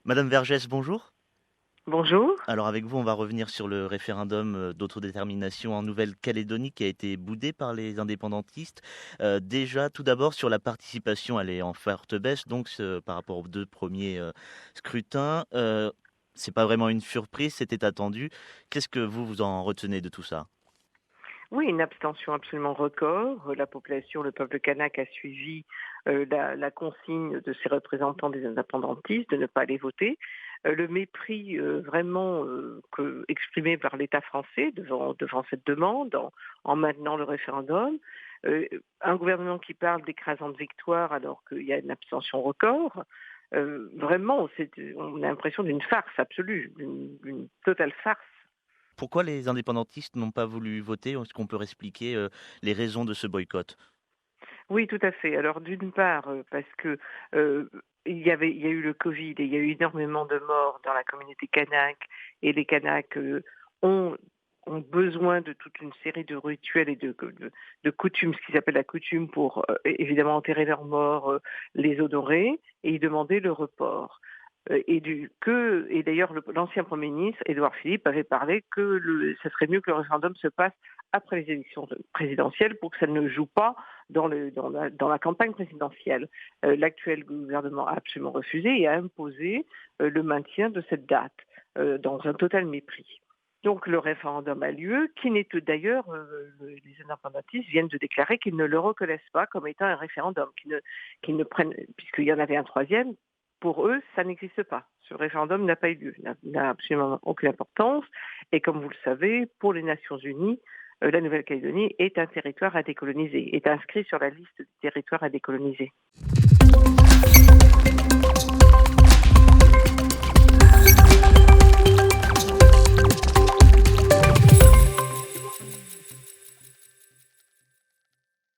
Madame Vergès, bonjour. Bonjour. Alors avec vous, on va revenir sur le référendum d'autodétermination en Nouvelle-Calédonie qui a été boudé par les indépendantistes. Déjà, tout d'abord, sur la participation, elle est en forte baisse, donc par rapport aux deux premiers scrutins. C'est pas vraiment une surprise, c'était attendu. Qu'est-ce que vous en retenez de tout ça? Oui, une abstention absolument record. La population, le peuple kanak a suivi la consigne de ses représentants des indépendantistes de ne pas aller voter. Le mépris vraiment exprimé par l'État français devant cette demande en maintenant le référendum. Euh, un gouvernement qui parle d'écrasante victoire alors qu'il y a une abstention record. Vraiment, on a l'impression d'une farce absolue, d'une totale farce. Pourquoi les indépendantistes n'ont pas voulu voter? Est-ce qu'on peut expliquer les raisons de ce boycott? Oui, tout à fait. Alors d'une part, parce que, heu, il y a eu le covid et il y a eu énormément de morts dans la communauté kanak et les Kanaks, ont besoin de toute une série de rituels et de coutumes, ce qu'ils appellent la coutume pour, évidemment enterrer leurs morts, les honorer et ils demandaient le report. Et d'ailleurs l'ancien Premier ministre, Édouard Philippe, avait parlé que ce serait mieux que le référendum se passe après les élections présidentielles pour que ça ne joue pas dans la campagne présidentielle. L'actuel gouvernement a absolument refusé et a imposé le maintien de cette date dans un total mépris. Donc le référendum a lieu, qui n'est que d'ailleurs, les indépendantistes viennent de déclarer qu'ils ne le reconnaissent pas comme étant un référendum, qu'ils ne prennent, puisqu'il y en avait un troisième, pour eux, ça n'existe pas. Ce référendum n'a pas eu lieu, n'a absolument aucune importance. Et comme vous le savez, pour les Nations Unies, la Nouvelle-Calédonie est un territoire à décoloniser, est inscrit sur la liste des territoires à décoloniser.